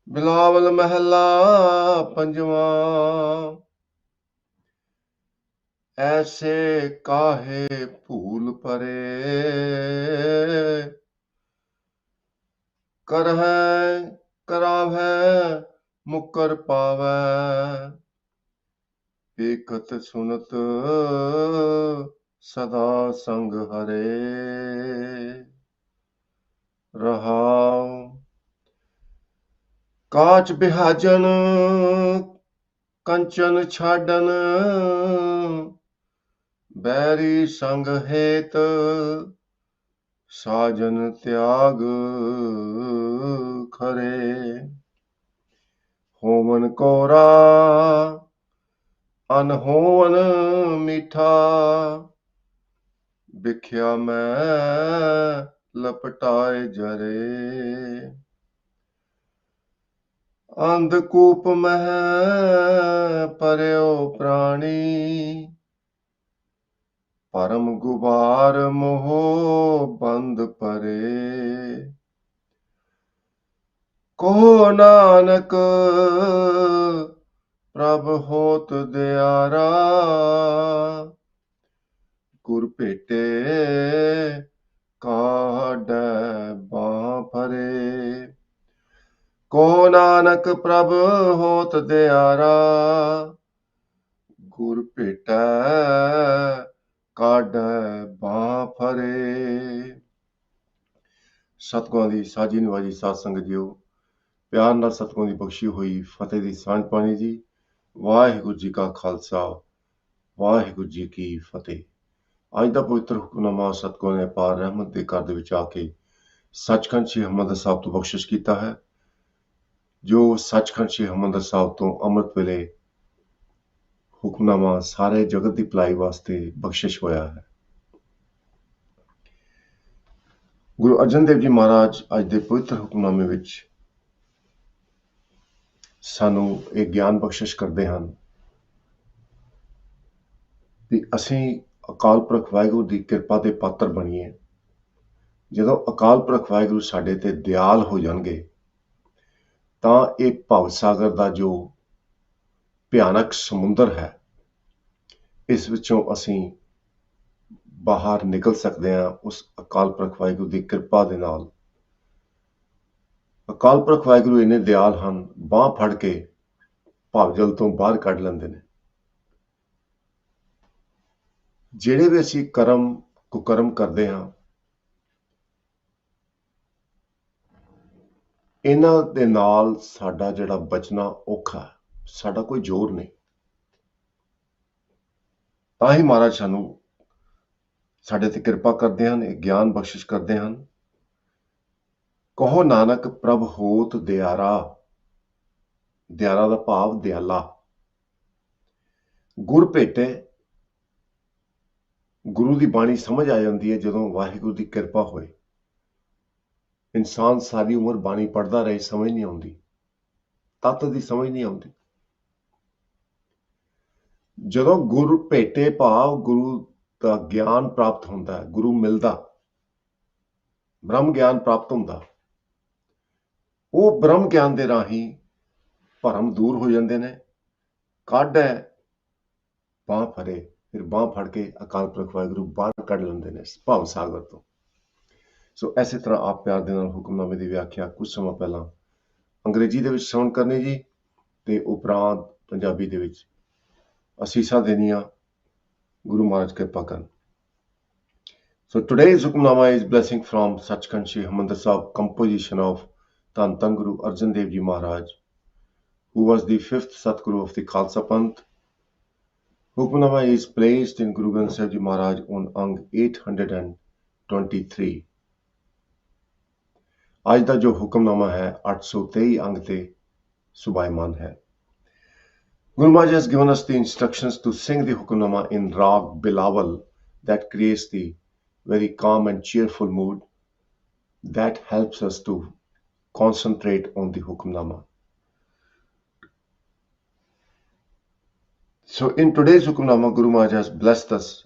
ਬਿਲਾਵਲ ਮਹਿਲਾ ਪੰਜਵਾਂ। ਐਸੇ ਕਾਹੇ ਭੂਲ ਪਰੇ, ਕਰਹਿ ਕਰਾਵੈ ਮੁਕਰ ਪਾਵੈ। ਏਕਤ ਸੁਨਤ ਸਦਾ ਸੰਗ ਹਰੇ। ਰਹਾਉ ਕਾਚ ਬਿਹਾਜਨ ਕੰਚਨ ਛਾਡਨ, ਬੈਰੀ ਸੰਗ ਹੇਤ ਸਾਜਨ ਤਿਆਗ ਖਰੇ। ਹੋਵਨ ਕੋਰਾ ਅਨਹੋਵਨ ਮੀਠਾ, ਵਿਖਿਆ ਮੈਂ ਲਪਟਾਏ ਜਰੇ। ਅੰਧਕੂਪ ਮਹਿ ਪਰਿਓ ਪ੍ਰਾਣੀ, ਪਰਮ ਗੁਬਾਰ ਮੋਹ ਬੰਦ ਪਰੇ। ਕਹੋ ਨਾਨਕ ਪ੍ਰਭ ਹੋਤ ਦਿਆਰਾ, ਗੁਰ ਭੇਟੇ ਕਾਢੈ ਬਾਹ ਫਰੇ। ਕਹੋ ਨਾਨਕ ਪ੍ਰਭ ਹੋਤ ਦਿਆਰਾ, ਗੁਰ ਭੇਟੈ ਕਾਢੈ ਬਾਹ ਫਰੇ। ਸਤਿਗੁਰਾਂ ਦੀ ਸਾਜੀ ਨਿਵਾਜੀ ਸਾਧ ਸੰਗਤ ਜੀਓ, ਪਿਆਰ ਨਾਲ ਸਤਿਗੁਰਾਂ ਦੀ ਬਖਸ਼ੀ ਹੋਈ ਫਤਿਹ ਦੀ ਸਾਂਝ ਪਾਣੀ ਜੀ। ਵਾਹਿਗੁਰੂ ਜੀ ਕਾ ਖਾਲਸਾ, ਵਾਹਿਗੁਰੂ ਜੀ ਕੀ ਫਤਿਹ। ਅੱਜ ਦਾ ਪਵਿੱਤਰ ਹੁਕਮਨਾਮਾ ਸਤਿਗੁਰਾਂ ਨੇ ਅਪਾਰ ਰਹਿਮਤ ਦੇ ਘਰ ਦੇ ਵਿੱਚ ਆ ਕੇ ਸੱਚਖੰਡ ਸ੍ਰੀ ਹਰਿਮੰਦਰ ਸਾਹਿਬ ਤੋਂ ਬਖਸ਼ਿਸ਼ ਕੀਤਾ ਹੈ, ਜੋ ਸੱਚਖੰਡ ਸ੍ਰੀ ਹਰਿਮੰਦਰ ਸਾਹਿਬ ਤੋਂ ਅੰਮ੍ਰਿਤ ਵੇਲੇ ਹੁਕਮਨਾਮਾ ਸਾਰੇ ਜਗਤ ਦੀ ਭਲਾਈ ਵਾਸਤੇ ਬਖਸ਼ਿਸ਼ ਹੋਇਆ ਹੈ। ਗੁਰੂ ਅਰਜਨ ਦੇਵ ਜੀ ਮਹਾਰਾਜ ਅੱਜ ਦੇ ਪਵਿੱਤਰ ਹੁਕਮਨਾਮੇ ਵਿੱਚ ਸਾਨੂੰ ਇਹ ਗਿਆਨ ਬਖਸ਼ਿਸ਼ ਕਰਦੇ ਹਨ ਵੀ ਅਸੀਂ ਅਕਾਲ ਪੁਰਖ ਵਾਹਿਗੁਰੂ ਦੀ ਕਿਰਪਾ ਦੇ ਪਾਤਰ ਬਣੀਏ। ਜਦੋਂ ਅਕਾਲ ਪੁਰਖ ਵਾਹਿਗੁਰੂ ਸਾਡੇ ਤੇ ਦਿਆਲ ਹੋ ਜਾਣਗੇ ਤਾਂ ਇਹ ਭਵ ਸਾਗਰ ਦਾ ਜੋ ਭਿਆਨਕ ਸਮੁੰਦਰ ਹੈ, ਇਸ ਵਿੱਚੋਂ ਅਸੀਂ ਬਾਹਰ ਨਿਕਲ ਸਕਦੇ ਹਾਂ ਉਸ ਅਕਾਲ ਪੁਰਖ ਵਾਹਿਗੁਰੂ ਦੀ ਕਿਰਪਾ ਦੇ ਨਾਲ। ਅਕਾਲ ਪੁਰਖ ਵਾਹਿਗੁਰੂ ਇੰਨੇ ਦਿਆਲ ਹਨ, ਬਾਂਹ ਫੜ ਕੇ ਭਵਜਲ ਤੋਂ ਬਾਹਰ ਕੱਢ ਲੈਂਦੇ ਨੇ। ਜਿਹੜੇ ਵੀ ਅਸੀਂ ਕਰਮ ਕੁਕਰਮ ਕਰਦੇ ਹਾਂ, ਇਹਨਾਂ ਦੇ ਨਾਲ ਸਾਡਾ ਜਿਹੜਾ ਬਚਣਾ ਔਖਾ ਹੈ, ਸਾਡਾ ਕੋਈ ਜ਼ੋਰ ਨਹੀਂ। ਤਾਂ ਹੀ ਮਹਾਰਾਜ ਸਾਨੂੰ ਸਾਡੇ ਤੇ ਕਿਰਪਾ ਕਰਦੇ ਹਨ, ਇਹ ਗਿਆਨ ਬਖਸ਼ਿਸ਼ ਕਰਦੇ ਹਨ। ਕਹੋ ਨਾਨਕ ਪ੍ਰਭ ਹੋਤ ਦਿਆਰਾ, ਦਿਆਰਾ ਦਾ ਭਾਵ ਦਿਆਲਾ। ਗੁਰ ਭੇਟੇ, ਗੁਰੂ ਦੀ ਬਾਣੀ ਸਮਝ ਆ ਜਾਂਦੀ ਹੈ ਜਦੋਂ ਵਾਹਿਗੁਰੂ ਦੀ ਕਿਰਪਾ ਹੋਏ। ਇਨਸਾਨ ਸਾਰੀ ਉਮਰ ਬਾਣੀ ਪੜ੍ਹਦਾ ਰਹੇ, ਸਮਝ ਨਹੀਂ ਆਉਂਦੀ, ਤੱਤ ਦੀ ਸਮਝ ਨਹੀਂ ਆਉਂਦੀ। ਜਦੋਂ ਗੁਰੂ ਭੇਟੇ ਭਾਵ ਗੁਰੂ ਦਾ ਗਿਆਨ ਪ੍ਰਾਪਤ ਹੁੰਦਾ ਹੈ, ਗੁਰੂ ਮਿਲਦਾ, ਬ੍ਰਹਮ ਗਿਆਨ ਪ੍ਰਾਪਤ ਹੁੰਦਾ, ਉਹ ਬ੍ਰਹਮ ਗਿਆਨ ਦੇ ਰਾਹੀਂ ਭਰਮ ਦੂਰ ਹੋ ਜਾਂਦੇ ਨੇ। ਕਾਢੈ ਬਾਂਹ ਫਰੇ, ਫਿਰ ਬਾਂਹ ਫੜ ਕੇ ਅਕਾਲ ਪੁਰਖ ਵਾਹਿਗੁਰੂ ਬਾਹਰ ਕੱਢ ਲੈਂਦੇ ਨੇ ਭਵ ਸਾਗਰ ਤੋਂ। ਸੋ ਇਸੇ ਤਰ੍ਹਾਂ ਆਪ ਪਿਆਰ ਦੇ ਨਾਲ ਹੁਕਮਨਾਮੇ ਦੀ ਵਿਆਖਿਆ ਕੁਝ ਸਮਾਂ ਪਹਿਲਾਂ ਅੰਗਰੇਜ਼ੀ ਦੇ ਵਿੱਚ ਸ਼ਰਵਣ ਕਰਨੀ ਜੀ, ਤੇ ਉਪਰੰਤ ਪੰਜਾਬੀ ਦੇ ਵਿੱਚ ਅਸੀਸਾਂ ਦੇਣੀਆਂ। ਗੁਰੂ ਮਹਾਰਾਜ ਕਿਰਪਾ ਕਰਨ। So today's Hukamnama is blessing from Sachkhand Sri Harmandir Sahib, composition of Dhan Dhan Guru Arjan Dev Ji Maharaj, who was the 5th Satguru of the Khalsa Panth. Hukamnama is placed in Guru Granth Sahib Ji Maharaj on Ang 823. आज ਦਾ ਜੋ ਹੁਕਮਨਾਮਾ ਹੈ 823 ਅੰਗ ਤੇ ਸੁਭਾਇਮਾਨ ਹੈ। Guru Maharaj has given us the instructions to sing the Hukamnama in Rag Bilawal, that creates the very calm and cheerful mood that helps us to concentrate on the Hukamnama. So in today's Hukamnama, Guru Maharaj has blessed us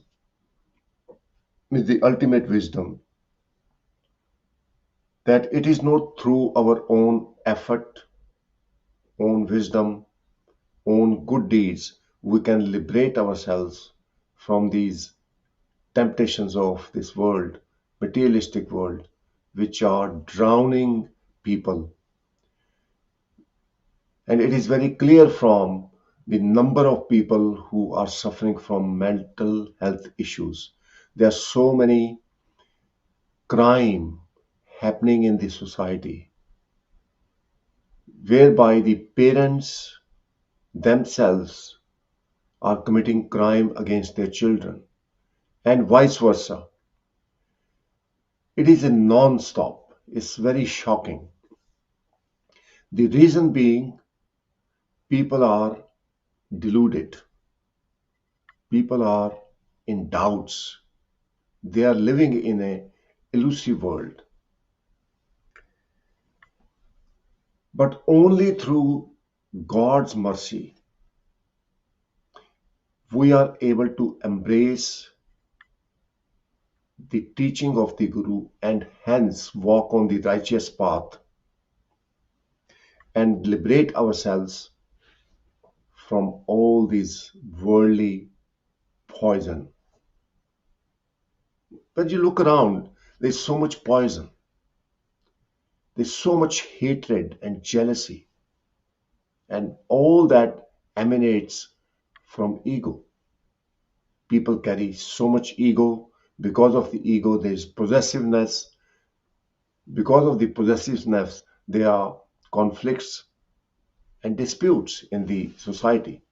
with the ultimate wisdom, that it is not through our own effort own wisdom, own good deeds, we can liberate ourselves from these temptations of this world, materialistic world, which are drowning people. And it is very clear from the number of people who are suffering from mental health issues. There are so many crime happening in the society whereby the parents themselves are committing crime against their children and vice versa. It is a non-stop. It's very shocking. The reason being people are deluded. People are in doubts. They are living in a elusive world. But only through God's mercy we are able to embrace the teaching of the Guru and hence walk on the righteous path and liberate ourselves from all these worldly poison. When you look around, there's so much poison, there's so much hatred and jealousy, and all that emanates from ego. People carry so much ego. Because of the ego, there's possessiveness. Because of the possessiveness, there are conflicts and disputes in the society.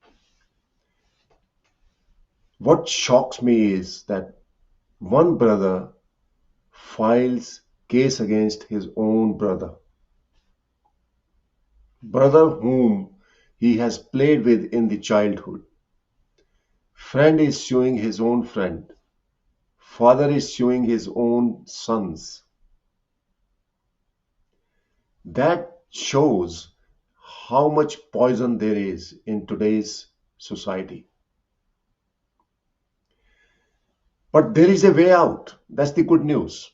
What shocks me is that one brother files case against his own brother whom he has played with in the childhood. Friend is suing his own friend. Father is suing his own sons. That shows how much poison there is in today's society. But there is a way out. That's the good news.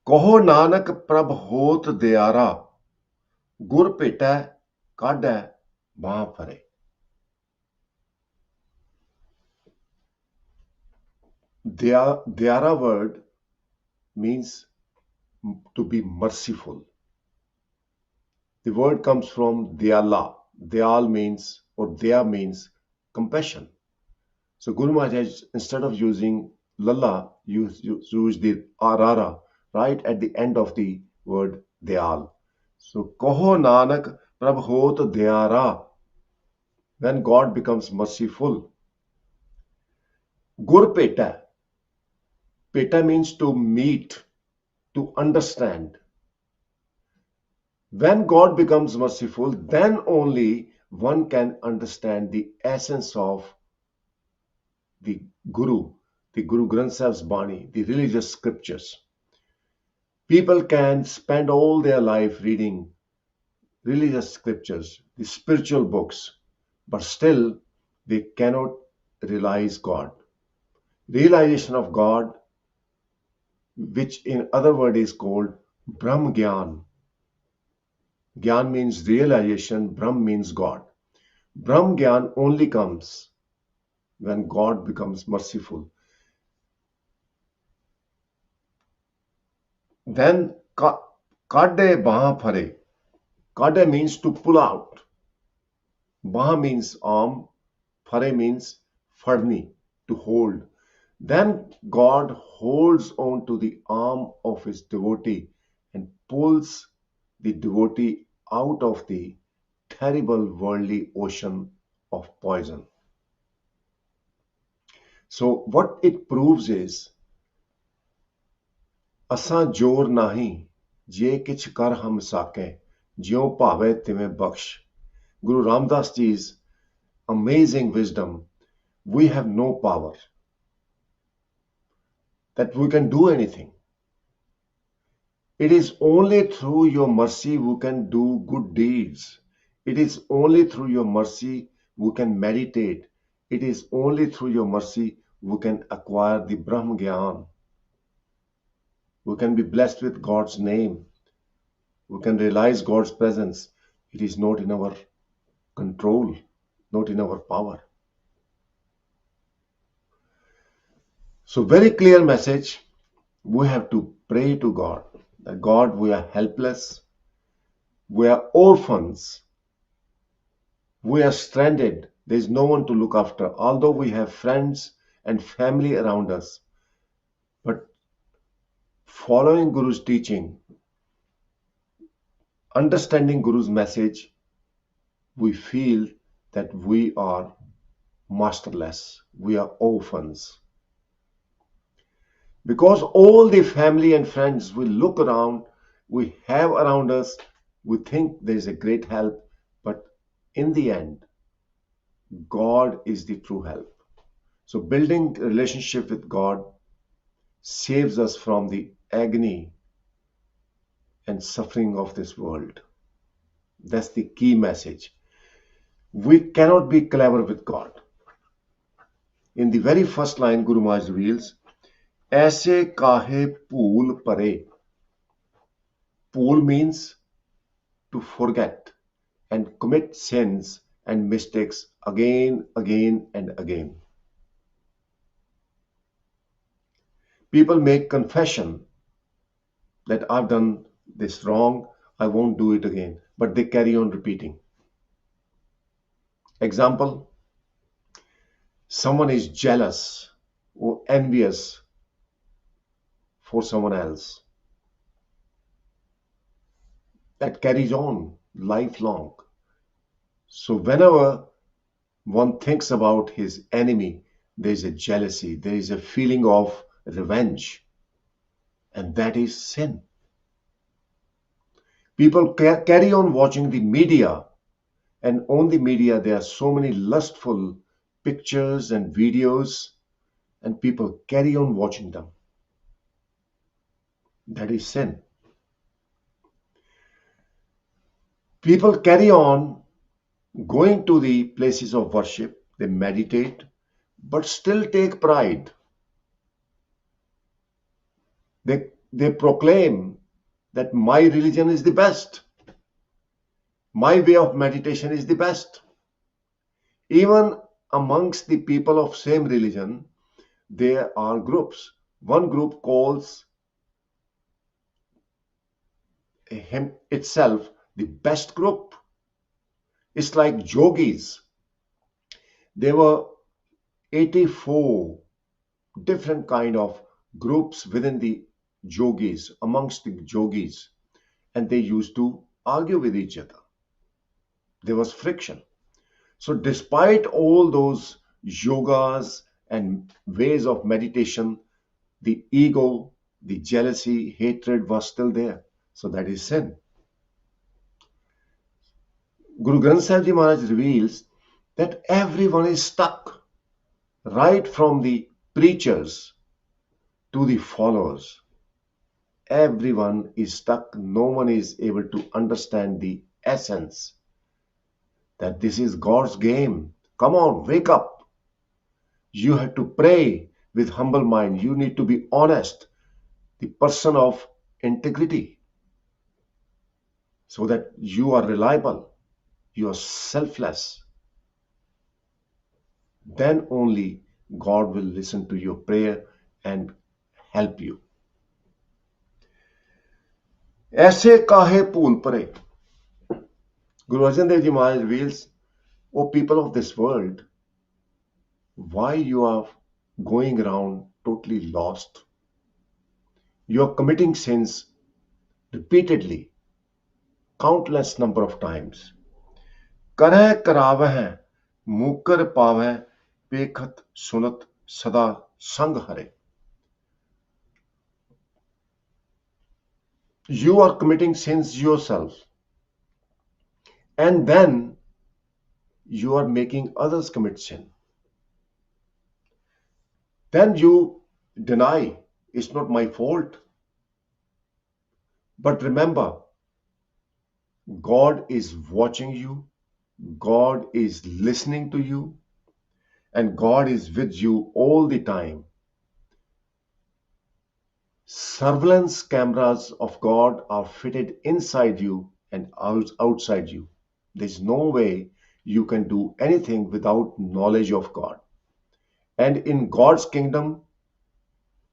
कहो नानक प्रभ होत दयारा गुर भेटै काढै बाह फरे. Dayara word means to be merciful. The word comes from Dayala. Dayal means, or Daya means compassion. So Guru Maharaj, instead of using Lalla, used the Arara right at the end of the word Dayal. So Koho Nanak Prabhot Dayara. When God becomes merciful. Gur Peta. Peta means to meet, to understand. When God becomes merciful, then only one can understand the essence of the Guru Granth Sahib's Bani, the religious scriptures. People can spend all their life reading religious scriptures, the spiritual books, but still they cannot realize God. Realization of God, which in other word is called Brahm Gyan. Gyan means realization, Brahm means God. Brahm Gyan only comes when God becomes merciful. Then Kade Baha Phare. Kade means to pull out. Baha means arm. Phare means Farni, to hold. Then God holds on to the arm of his devotee and pulls the devotee out of the terrible worldly ocean of poison. So what it proves is, असां जोर नाही जे किछ कर हम साकें ज्यों भावे तिवें बख्श. Guru Ramdas Ji's amazing wisdom. We have no power that we can do anything. It is only through your mercy we can do good deeds. It is only through your mercy we can meditate. It is only through your mercy we can acquire the Brahm Gyan. We can be blessed with God's name. We can realize God's presence. It is not in our control, not in our power. So very clear message. We have to pray to God that God, we are helpless, we are orphans, we are stranded. There is no one to look after. Although we have friends and family around us, but following Guru's teaching, understanding Guru's message, we feel that we are masterless, we are orphans. Because all the family and friends we look around, we have around us, we think there is a great help, but in the end, God is the true help. So building a relationship with God saves us from the agony and suffering of this world. That's the key message. We cannot be clever with God. In the very first line, Guru Maharaj reveals, "Aise kahe pool pare." Pool means to forget and commit sins and mistakes again, and again. People make confession that I've done this wrong, I won't do it again, but they carry on repeating. Example, someone is jealous or envious for someone else. That carries on lifelong. So whenever one thinks about his enemy, there is a jealousy, there is a feeling of revenge, and that is sin. People carry on watching the media, and on the media there are so many lustful pictures and videos, and people carry on watching them. That is sin. People carry on going to the places of worship, they meditate, but still take pride. They proclaim that my religion is the best. My way of meditation is the best. Even amongst the people of same religion, there are groups. One group calls him itself the best group. It's like yogis. There were 84 different kind of groups within the yogis, amongst the yogis, and they used to argue with each other. There was friction. So despite all those yogas and ways of meditation, the ego, the jealousy, hatred was still there. So that is sin. Guru Granth Sahib Ji Maharaj reveals that everyone is stuck, right from the preachers to the followers. Everyone is stuck. No one is able to understand the essence that this is God's game. Come on, wake up. You have to pray with humble mind. You need to be honest, the person of integrity, so that you are reliable, you are selfless. Then only God will listen to your prayer and help you. ऐसे काहे pool pare? Guru Arjan Dev Ji Maharaj reveals, O people of this world, why you are going around totally lost. You are committing sins repeatedly, countless number of times. करह करावह मुकर पावह पेखत सुनत सदा संग हरे. You are committing sins yourself, and then you are making others commit sin. Then you deny, it's not my fault. But remember, God is watching you, God is listening to you, and God is with you all the time. Surveillance cameras of God are fitted inside you and outside you. There's no way you can do anything without knowledge of God. And in God's kingdom,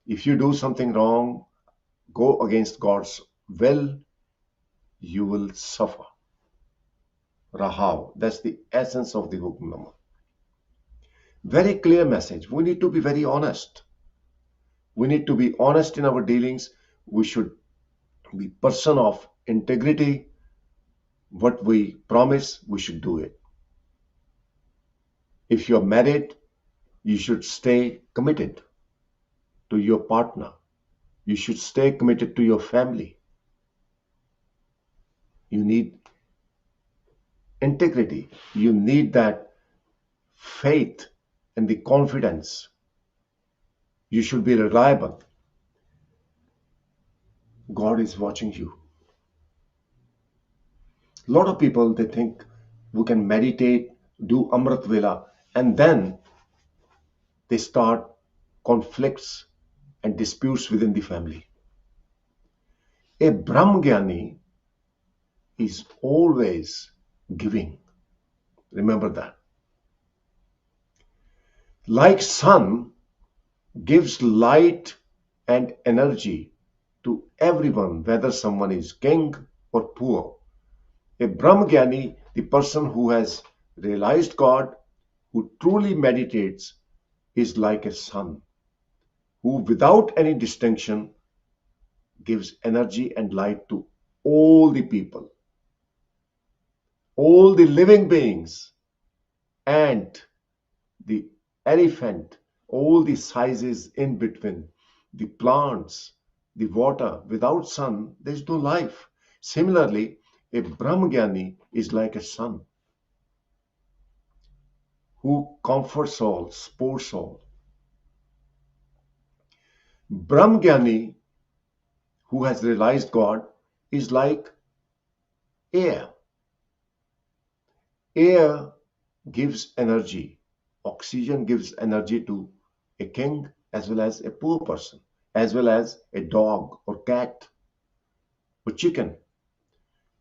if you do something wrong, go against God's will, you will suffer. Rahav, that's the essence of the Hukamnama. Very clear message. We need to be very honest. We need to be honest in our dealings. We should be person of integrity. What we promise, we should do it. If you're married, you should stay committed to your partner. You should stay committed to your family. You need integrity. You need that faith and the confidence. You should be reliable. God is watching you. A lot of people, they think we can meditate, do Amrit Vela, and then they start conflicts and disputes within the family. A Brahmgyani is always giving. Remember that. Like sun gives light and energy to everyone, whether someone is king or poor. A Brahmgyani, the person who has realized God, who truly meditates, is like a sun, who without any distinction gives energy and light to all the people, all the living beings, ant, the elephant, all the sizes in between, the plants, the water. Without sun, there is no life. Similarly, a Brahmgyani is like a sun who comforts all, supports all. Brahmgyani, who has realized God, is like air. Air gives energy. Oxygen gives energy to a king as well as a poor person, as well as a dog or cat or chicken.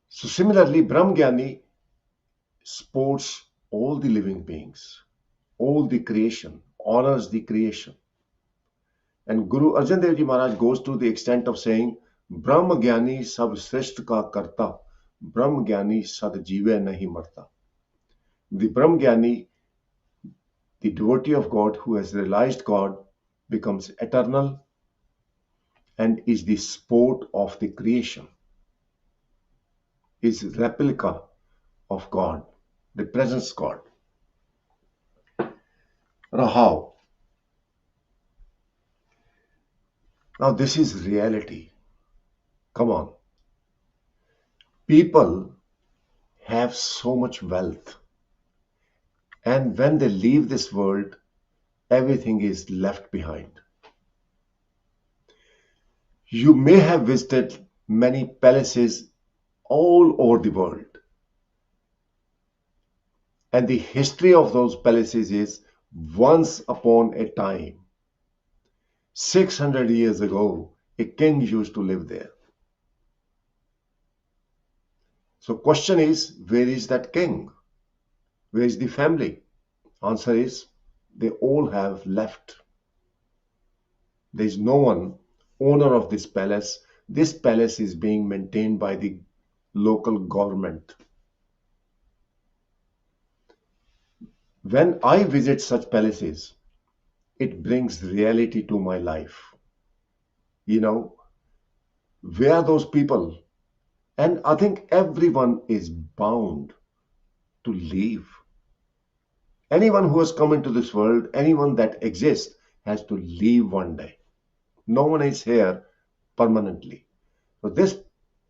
So similarly, Brahmgyani supports all the living beings, all the creation, honors the creation. And Guru Arjan Dev Ji Maharaj goes to the extent of saying, Brahmgyani sab srisht ka karta, Brahmgyani sad jive nahi marta. The Brahmgyani, the devotee of God who has realized God, becomes eternal and is the sport of the creation, is replica of God, represents God. Rahav. Now this is reality. Come on. People have so much wealth, and when they leave this world, everything is left behind. You may have visited many palaces all over the world, and the history of those palaces is once upon a time, 600 years ago, a king used to live there. So question is, where is that king? Where is the family? Answer is, they all have left. There is no one owner of this palace. This palace is being maintained by the local government. When I visit such palaces, it brings reality to my life. Where are those people? And I think everyone is bound to leave. Anyone who has come into this world, anyone that exists, has to leave one day. No one is here permanently. So this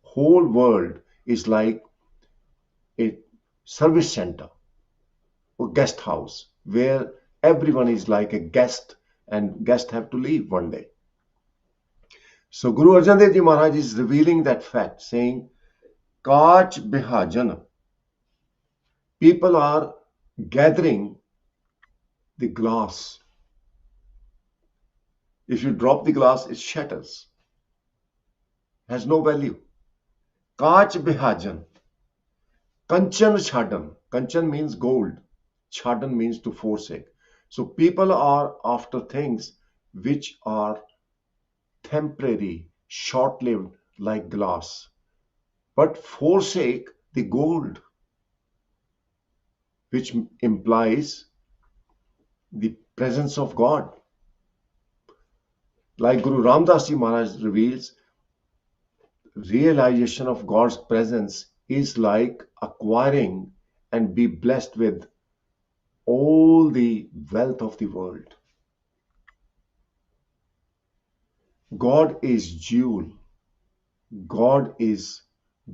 whole world is like a service center or guest house where everyone is like a guest and guests have to leave one day. So Guru Arjan Dev Ji Maharaj is revealing that fact, saying, Kach Bihajan. People are gathering the glass. If you drop the glass, it shatters. Has no value. Kach Bihajan. Kanchan Chadan. Kanchan means gold. Chadan means to forsake. So people are after things which are temporary, short lived, like glass, but forsake the gold, which implies the presence of God. Like Guru Ramdas Ji Maharaj reveals, realization of God's presence is like acquiring and be blessed with all the wealth of the world. God is jewel, God is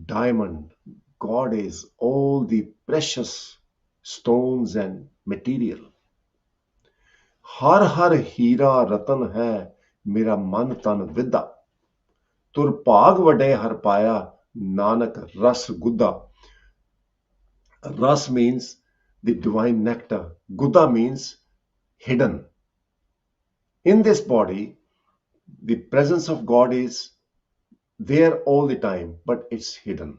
diamond, God is all the precious stones and material. हर हर हीरा रतन है मेरा मन तन विदा तुर भाग वडे हर पाया नानक रस गुदा. Ras means the divine nectar. Guda means hidden. In this body, the presence of God is there all the time, but it's hidden.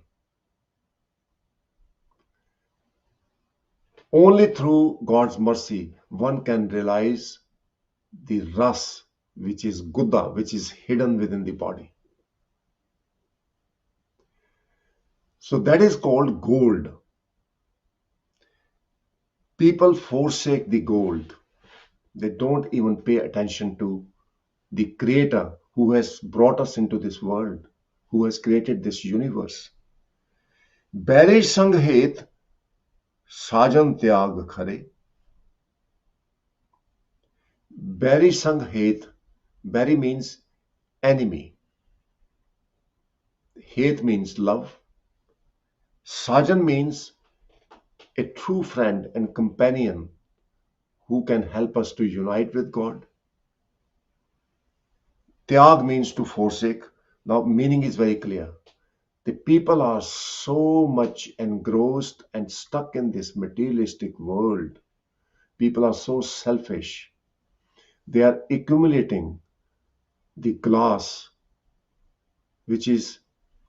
Only through God's mercy one can realize the ras, which is Guda, which is hidden within the body. So that is called gold. People forsake the gold. They don't even pay attention to the Creator who has brought us into this world, who has created this universe. बैरी संग हेत साजन त्याग खरे. Berry Sang Hate. Berry means enemy. Hate means love. Sajan means a true friend and companion who can help us to unite with God. Tyag means to forsake. Now, meaning is very clear. The people are so much engrossed and stuck in this materialistic world. People are so selfish. They are accumulating the glass, which is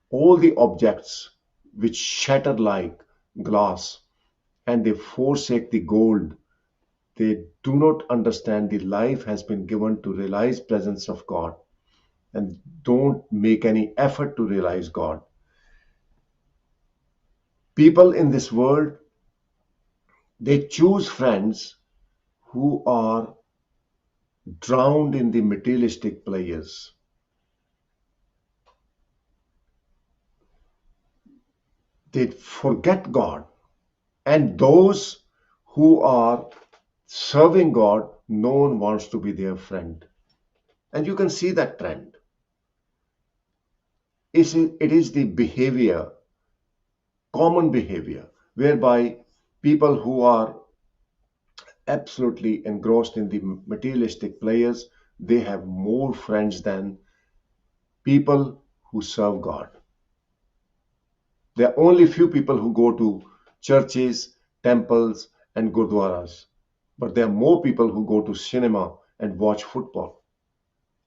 all the objects which shatter like glass, and they forsake the gold. They do not understand the life has been given to realize presence of God and don't make any effort to realize God. People in this world, they choose friends who are drowned in the materialistic pleasures. They forget God, and those who are serving God, no one wants to be their friend. And you can see that trend. It is the behavior, common behavior, whereby people who are absolutely engrossed in the materialistic players, they have more friends than people who serve God. There are only few people who go to churches, temples, and gurdwaras, but there are more people who go to cinema and watch football.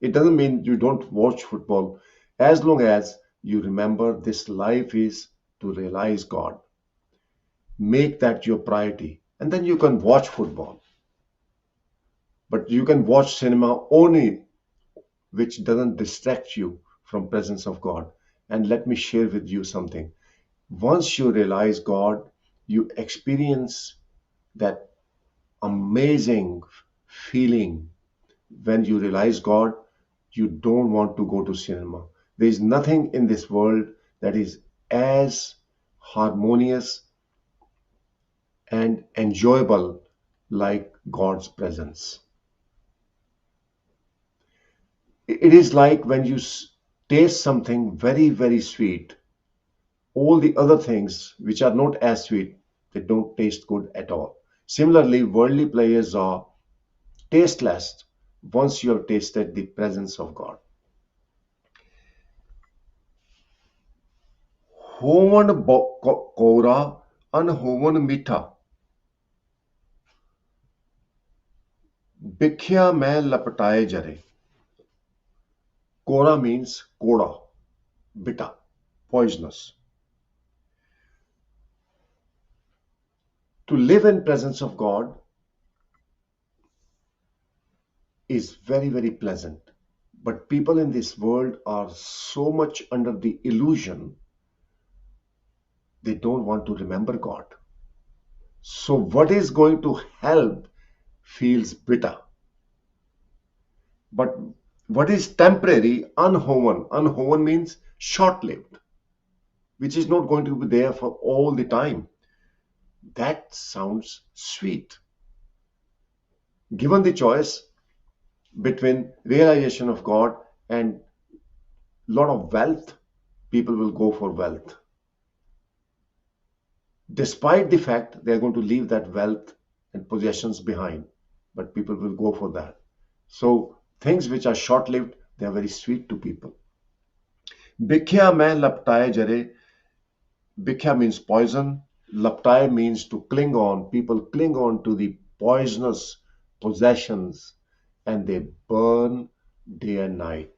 It doesn't mean you don't watch football as long as you remember this life is to realize God. Make that your priority, and then you can watch football. But you can watch cinema only which doesn't distract you from presence of God. And let me share with you something. Once you realize God, you experience that amazing feeling. When you realize God, you don't want to go to cinema. There is nothing in this world that is as harmonious and enjoyable like God's presence. It is like when you taste something very, very sweet, all the other things which are not as sweet, they don't taste good at all. Similarly, worldly pleasures are tasteless once you have tasted the presence of God. ਹੋਵਣ ਕੋਰਾ ਅਨਹੋਵਣ ਮਿੱਠਾ ਬਿਖਿਆ ਮੈਂ ਲਪਟਾਏ ਜਰੇ. Kora means koda, bitter, poisonous. To live in presence of God is very, very pleasant. But people in this world are so much under the illusion they don't want to remember God. So what is going to help feels bitter. But what is temporary, unhoven. Unhoven means short-lived, which is not going to be there for all the time. That sounds sweet. Given the choice between realization of God and lot of wealth, people will go for wealth. Despite the fact they're going to leave that wealth and possessions behind, but people will go for that. So things which are short-lived, they are very sweet to people. Bhikhya mein laptaye jare. Bhikhya means poison. Laptaye means to cling on. People cling on to the poisonous possessions and they burn day and night.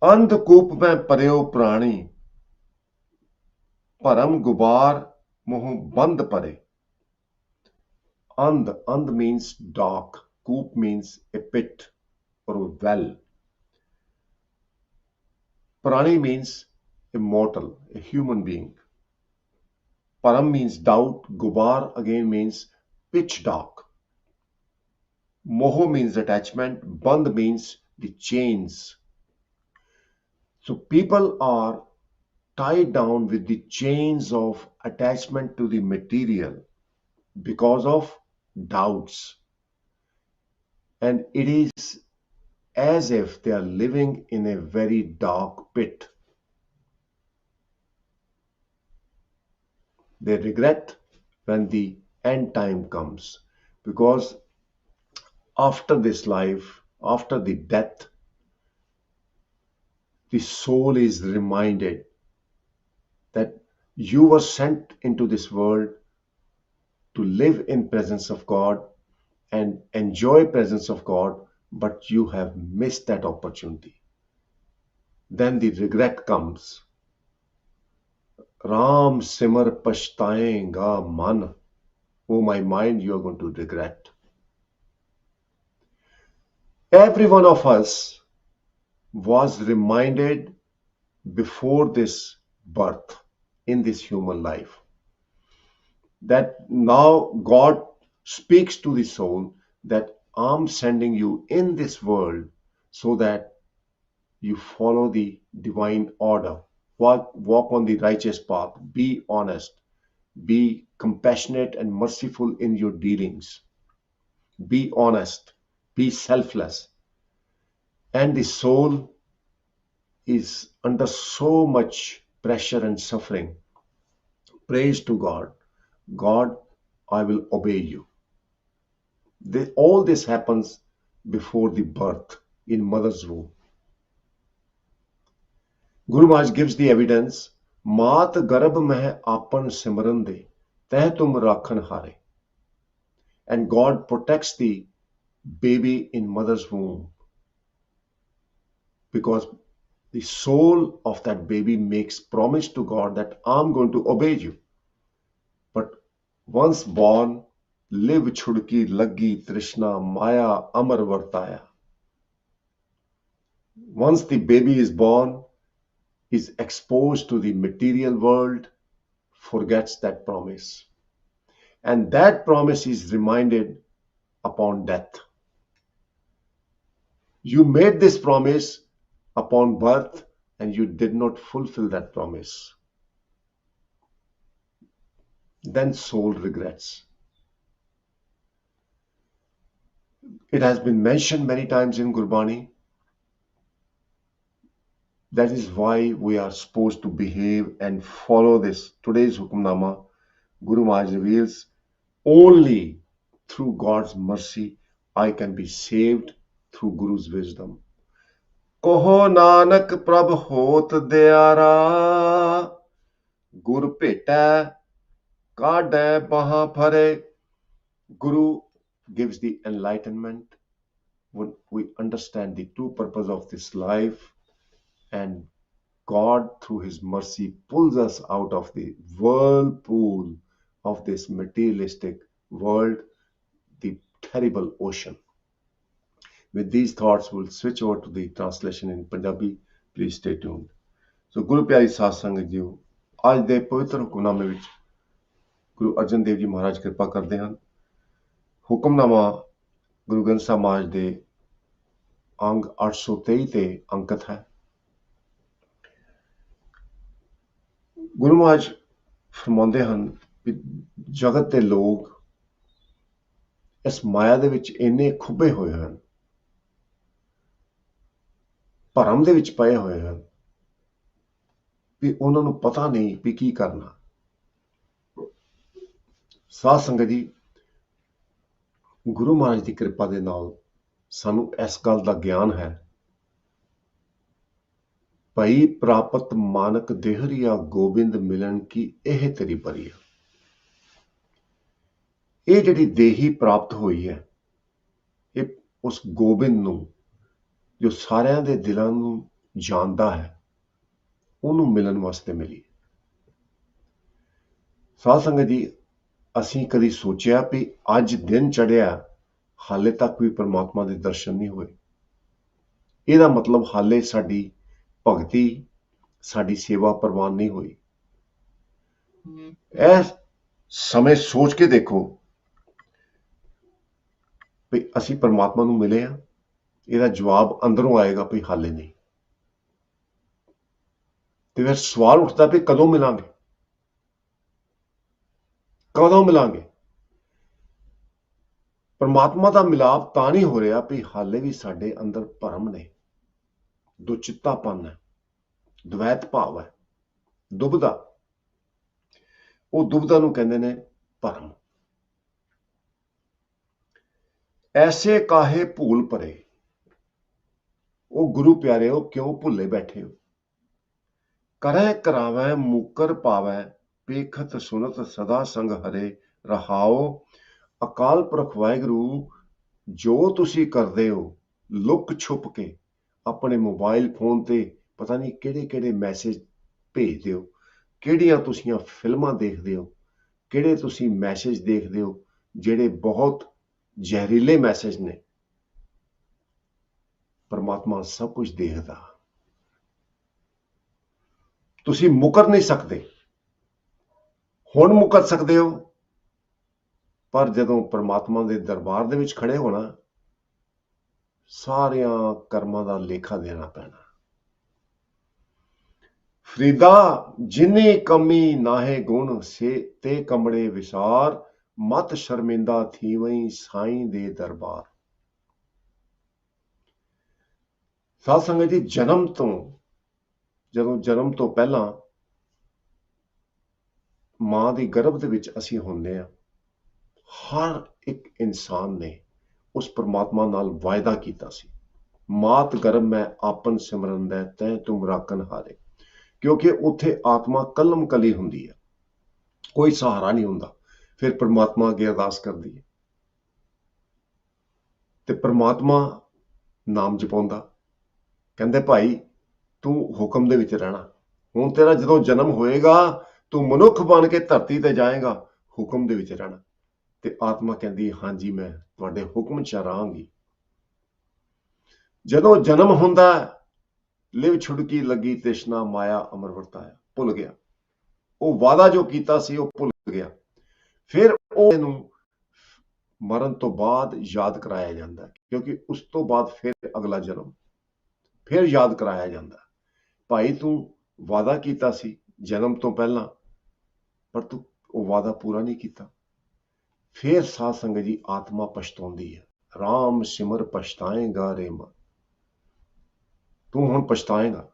अंधकूप में पर्यो प्राणी परम गुबार मुंह बंद परे. And means dark. Koop means a pit or a well. Prani means a mortal, a human being. Param means doubt. Gubar again means pitch dark. Moho means attachment. Band means the chains. So people are tied down with the chains of attachment to the material because of doubts. And it is as if they are living in a very dark pit. They regret when the end time comes, because after this life, after the death, the soul is reminded that you were sent into this world to live in presence of God and enjoy presence of God, but you have missed that opportunity. Then the regret comes. Ram simar pashtayenga man. Oh, my mind, you are going to regret. Every one of us was reminded before this birth in this human life that now God speaks to the soul that I'm sending you in this world so that you follow the divine order, walk on the righteous path, be honest, be compassionate and merciful in your dealings, be honest, be selfless. And the soul is under so much pressure and suffering. Praise to God. God, I will obey you. All this happens before the birth in mother's womb. Guru Maharaj gives the evidence. Maat garab meh apan simran de, teh tum rakhan hare. And God protects the baby in mother's womb because the soul of that baby makes promise to God that I'm going to obey you. But once born, live chudki laggi trishna maya amar vartaya. Once the baby is born, is exposed to the material world, forgets that promise. And that promise is reminded upon death. You made this promise upon birth and you did not fulfill that promise. Then soul regrets. It has been mentioned many times in Gurbani. That is why we are supposed to behave and follow this. Today's Hukamnama, Guru Maharaj reveals, only through God's mercy I can be saved through Guru's wisdom. Koho Nanak Prabh Hot Dayara, Gur Peta Kade Baha Phare. Guru gives the enlightenment when we understand the true purpose of this life, and God, through His mercy, pulls us out of the whirlpool of this materialistic world, the terrible ocean. With these thoughts, we'll switch over to the translation in Punjabi. Please stay tuned. So, Guru Pyari Saਧ Sangat ਜੀ, ਅੱਜ ਦੇ ਪਵਿੱਤਰ ਹੁਕਮਨਾਮੇ ਵਿੱਚ ਗੁਰੂ ਅਰਜਨ ਦੇਵ ਜੀ ਮਹਾਰਾਜ ਕਿਰਪਾ ਕਰਦੇ ਹਨ। ਹੁਕਮਨਾਮਾ ਗੁਰੂ ਗ੍ਰੰਥ ਸਾਹਿਬ ਮਹਾਰਾਜ ਦੇ ਅੰਗ 823 ਤੇ ਅੰਕਿਤ ਹੈ। ਗੁਰੂ ਮਹਾਰਾਜ ਫਰਮਾਉਂਦੇ ਹਨ ਕਿ ਜਗਤ ਦੇ ਲੋਕ ਇਸ ਮਾਇਆ ਦੇ ਵਿੱਚ ਇੰਨੇ ਖੁੱਬੇ ਹੋਏ ਹਨ, ਭਰਮ ਦੇ ਵਿੱਚ ਪਏ ਹੋਏ ਹਨ ਵੀ ਉਹਨਾਂ ਨੂੰ ਪਤਾ ਨਹੀਂ ਵੀ ਕੀ ਕਰਨਾ। ਸਾਧ ਸੰਗਤ ਜੀ, ਗੁਰੂ ਮਹਾਰਾਜ ਦੀ ਕਿਰਪਾ ਦੇ ਨਾਲ ਸਾਨੂੰ ਇਸ ਗੱਲ ਦਾ ਗਿਆਨ ਹੈ, ਭਈ ਪ੍ਰਾਪਤ ਮਾਨਕ ਦੇਹਰੀਆ ਗੋਬਿੰਦ ਮਿਲਣ ਕੀ ਇਹ ਤੇਰੀ ਬਰੀ ਹੈ। ਇਹ ਜਿਹੜੀ ਦੇਹੀ ਪ੍ਰਾਪਤ ਹੋਈ ਹੈ, ਇਹ ਉਸ ਗੋਬਿੰਦ ਨੂੰ ਜੋ ਸਾਰਿਆਂ ਦੇ ਦਿਲਾਂ ਨੂੰ ਜਾਣਦਾ ਹੈ, ਉਹਨੂੰ ਮਿਲਣ ਵਾਸਤੇ ਮਿਲੀ। ਸਾਧ ਸੰਗਤ ਜੀ, ਅਸੀਂ ਕਦੀ ਸੋਚਿਆ ਵੀ ਅੱਜ ਦਿਨ ਚੜ੍ਹਿਆ, ਹਾਲੇ ਤੱਕ ਵੀ ਪਰਮਾਤਮਾ ਦੇ ਦਰਸ਼ਨ ਨਹੀਂ ਹੋਏ? ਇਹਦਾ ਮਤਲਬ ਹਾਲੇ ਸਾਡੀ ਭਗਤੀ, ਸਾਡੀ ਸੇਵਾ ਪ੍ਰਵਾਨ ਨਹੀਂ ਹੋਈ। ਇਹ ਸਮੇਂ ਸੋਚ ਕੇ ਦੇਖੋ ਵੀ ਅਸੀਂ ਪਰਮਾਤਮਾ ਨੂੰ ਮਿਲੇ ਆ? ਇਹਦਾ ਜਵਾਬ ਅੰਦਰੋਂ ਆਏਗਾ ਵੀ ਹਾਲੇ ਨਹੀਂ। ਤੇ ਫਿਰ ਸਵਾਲ ਉੱਠਦਾ ਵੀ ਕਦੋਂ ਮਿਲਾਂਗੇ? ਕਦੋਂ ਮਿਲਾਂਗੇ? ਪਰਮਾਤਮਾ ਦਾ ਮਿਲਾਪ ਤਾਂ ਨਹੀਂ ਹੋ ਰਿਹਾ ਵੀ ਹਾਲੇ ਵੀ ਸਾਡੇ ਅੰਦਰ ਭਰਮ ਨੇ, ਦੁਚਿੱਤਾਪਨ ਹੈ, ਦਵੈਤ ਭਾਵ ਹੈ, ਦੁਬਦਾ। ਉਹ ਦੁਬਦਾ ਨੂੰ ਕਹਿੰਦੇ ਨੇ ਭਰਮ। ਐਸੇ ਕਾਹੇ ਭੂਲ ਭਰੇ, ਉਹ ਗੁਰੂ ਪਿਆਰਿਓ ਕਿਉਂ ਭੁੱਲੇ ਬੈਠੇ ਹੋ? ਕਰੈ ਕਰਾਵੈ ਮੁਕਰ ਪਾਵੈ, ਪੇਖਤ ਸੁਨਤ ਸਦਾ ਸੰਗ ਹਰੇ। ਰਹਾਓ, ਅਕਾਲ ਪੁਰਖ ਵਾਹਿਗੁਰੂ ਜੋ ਤੁਸੀਂ ਕਰਦੇ ਹੋ ਲੁਕ ਛੁਪ ਕੇ ਆਪਣੇ ਮੋਬਾਈਲ ਫੋਨ ਤੇ ਪਤਾ ਨਹੀਂ ਕਿਹੜੇ ਕਿਹੜੇ ਮੈਸੇਜ ਭੇਜਦੇ ਹੋ, ਕਿਹੜੀਆਂ ਤੁਸੀਂ ਫਿਲਮਾਂ ਦੇਖਦੇ ਹੋ, ਕਿਹੜੇ ਤੁਸੀਂ ਮੈਸੇਜ ਦੇਖਦੇ ਹੋ ਜਿਹੜੇ ਬਹੁਤ ਜ਼ਹਿਰੀਲੇ ਮੈਸੇਜ ਨੇ। ਪਰਮਾਤਮਾ ਸਭ ਕੁਝ ਦੇਖਦਾ। ਤੁਸੀਂ ਮੁਕਰ ਨਹੀਂ ਸਕਦੇ। ਹੁਣ ਮੁਕਰ ਸਕਦੇ ਹੋ, ਪਰ ਜਦੋਂ ਪਰਮਾਤਮਾ ਦੇ ਦਰਬਾਰ ਦੇ ਵਿੱਚ ਖੜੇ ਹੋਣਾ, ਸਾਰਿਆਂ ਕਰਮਾਂ ਦਾ ਲੇਖਾ ਦੇਣਾ ਪੈਣਾ। ਫਰੀਦਾ ਜਿਨੀ ਕਮੀ ਨਾਹੇ ਗੁਣ, ਸੇ ਤੇ ਕਮੜੇ ਵਿਸਾਰ। ਮਤ ਸ਼ਰਮਿੰਦਾ ਥੀਵਈ ਸਾਈਂ ਦੇ ਦਰਬਾਰ। ਸਾਧ ਸੰਗਤ ਜੀ, ਜਦੋਂ ਜਨਮ ਤੋਂ ਪਹਿਲਾਂ ਮਾਂ ਦੀ ਗਰਭ ਦੇ ਵਿੱਚ ਅਸੀਂ ਹੁੰਦੇ ਹਾਂ, ਹਰ ਇੱਕ ਇਨਸਾਨ ਨੇ ਉਸ ਪਰਮਾਤਮਾ ਨਾਲ ਵਾਅਦਾ ਕੀਤਾ ਸੀ, ਮਾਤ ਗਰਭ ਮੈਂ ਆਪਨ ਸਿਮਰਨ ਦਾ ਤੈ ਤੁਮ ਰਾਖਨ ਹਾਰੇ। ਕਿਉਂਕਿ ਉੱਥੇ ਆਤਮਾ ਕਲਮ ਕਲੀ ਹੁੰਦੀ ਹੈ, ਕੋਈ ਸਹਾਰਾ ਨਹੀਂ ਹੁੰਦਾ। ਫਿਰ ਪਰਮਾਤਮਾ ਅੱਗੇ ਅਰਦਾਸ ਕਰਦੀ ਹੈ ਤੇ ਪਰਮਾਤਮਾ ਨਾਮ ਜਪਾਉਂਦਾ, ਕਹਿੰਦੇ ਭਾਈ ਤੂੰ ਹੁਕਮ ਦੇ ਵਿੱਚ ਰਹਿਣਾ। ਹੁਣ ਤੇਰਾ ਜਦੋਂ ਜਨਮ ਹੋਏਗਾ, ਤੂੰ ਮਨੁੱਖ ਬਣ ਕੇ ਧਰਤੀ ਤੇ ਜਾਏਗਾ, ਹੁਕਮ ਦੇ ਵਿੱਚ ਰਹਿਣਾ। ਤੇ ਆਤਮਾ ਕਹਿੰਦੀ ਹਾਂਜੀ, ਮੈਂ ਤੁਹਾਡੇ ਹੁਕਮ ਚ ਰਹਾਂਗੀ। ਜਦੋਂ ਜਨਮ ਹੁੰਦਾ, ਲਿਵ ਛੁੜਕੀ ਲੱਗੀ ਤ੍ਰਿਸ਼ਨਾ, ਮਾਇਆ ਅਮਰ ਵਰਤਾਇਆ। ਭੁੱਲ ਗਿਆ ਉਹ ਵਾਅਦਾ ਜੋ ਕੀਤਾ ਸੀ, ਉਹ ਭੁੱਲ ਗਿਆ। ਫਿਰ ਉਹ ਨੂੰ ਮਰਨ ਤੋਂ ਬਾਅਦ ਯਾਦ ਕਰਾਇਆ ਜਾਂਦਾ, ਕਿਉਂਕਿ ਉਸ ਤੋਂ ਬਾਅਦ ਫਿਰ ਅਗਲਾ ਜਨਮ, ਫਿਰ ਯਾਦ ਕਰਾਇਆ ਜਾਂਦਾ, ਭਾਈ ਤੂੰ ਵਾਅਦਾ ਕੀਤਾ ਸੀ ਜਨਮ ਤੋਂ ਪਹਿਲਾਂ, ਪਰ ਤੂੰ ਉਹ ਵਾਅਦਾ ਪੂਰਾ ਨਹੀਂ ਕੀਤਾ। ਫਿਰ ਸਾਧ ਸੰਗਤ ਜੀ, ਆਤਮਾ ਪਛਤਾਉਂਦੀ ਹੈ। ਰਾਮ ਸਿਮਰ ਪਛਤਾਏਗਾ ਰੇ ਮਨ, ਤੂੰ ਹੁਣ ਪਛਤਾਏਗਾ।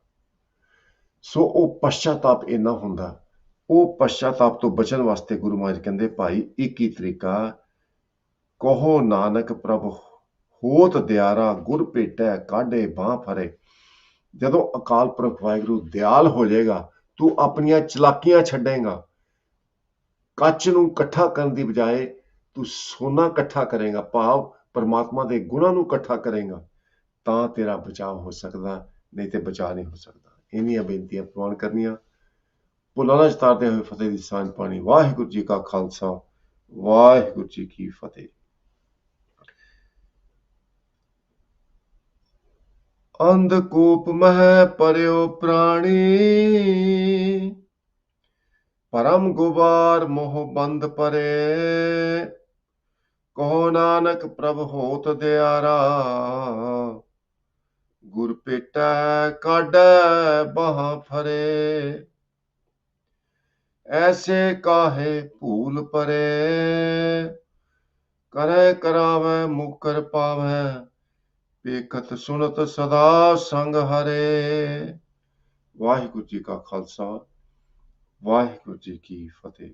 ਸੋ ਉਹ ਪਛਤਾਤਾਪ ਇੰਨਾ ਹੁੰਦਾ। ਉਹ ਪਛਤਾਤਾਪ ਤੋਂ ਬਚਣ ਵਾਸਤੇ ਗੁਰੂ ਮਹਾਰਾਜ ਕਹਿੰਦੇ ਭਾਈ ਇੱਕ ਹੀ ਤਰੀਕਾ, ਕਹੋ ਨਾਨਕ ਪ੍ਰਭ ਹੋਤ ਦਿਆਰਾ, ਗੁਰ ਭੇਟੈ ਕਾਢੇ ਬਾਹ ਫਰੇ। ਜਦੋਂ ਅਕਾਲ ਪੁਰਖ ਵਾਹਿਗੁਰੂ ਦਿਆਲ ਹੋ ਜਾਏਗਾ, ਤੂੰ ਆਪਣੀਆਂ ਚਲਾਕੀਆਂ ਛੱਡੇਗਾ। ਕੱਚ ਨੂੰ ਇਕੱਠਾ ਕਰਨ ਦੀ ਬਜਾਏ ਤੂੰ ਸੋਨਾ ਇਕੱਠਾ ਕਰੇਗਾ, ਭਾਵ ਪਰਮਾਤਮਾ ਦੇ ਗੁਣਾਂ ਨੂੰ ਇਕੱਠਾ ਕਰੇਗਾ, ਤਾਂ ਤੇਰਾ ਬਚਾਅ ਹੋ ਸਕਦਾ, ਨਹੀਂ ਤੇ ਬਚਾਅ ਨਹੀਂ ਹੋ ਸਕਦਾ। ਇੰਨੀਆਂ ਬੇਨਤੀਆਂ ਪ੍ਰਵਾਨ ਕਰਨੀਆਂ। ਭੁੱਲਾਂ ਨਾ ਚਤਾਰਦੇ ਹੋਏ ਫਤਿਹ ਦੀ ਸਾਂਝ ਪਾਣੀ। ਵਾਹਿਗੁਰੂ ਜੀ ਕਾ ਖਾਲਸਾ, ਵਾਹਿਗੁਰੂ ਜੀ ਕੀ ਫਤਿਹ। ਅੰਧਕੂਪ ਮਹਿ ਪਰਿਓ ਪ੍ਰਾਣੀ, ਪਰਮ ਗੁਬਾਰ ਮੋਹ ਬੰਦ ਪਰੇ। ਕਹੋ ਨਾਨਕ ਪ੍ਰਭ ਹੋਤ ਦਿਆਰਾ, ਗੁਰ ਭੇਟੈ ਕਾਢੈ ਬਾਹਾਂ ਫਰੇ। ਐਸੇ ਕਾਹੇ ਭੂਲ ਪਰੇ, ਕਰੈ ਕਰਾਵੈ ਮੁਕਰ ਪਾਵੈ। ਵੇਖਤ ਸੁਨਤ ਸਦਾ ਸੰਗ ਹਰੇ। ਵਾਹਿਗੁਰੂ ਜੀ ਕਾ ਖਾਲਸਾ, ਵਾਹਿਗੁਰੂ ਜੀ ਕੀ ਫਤਿਹ।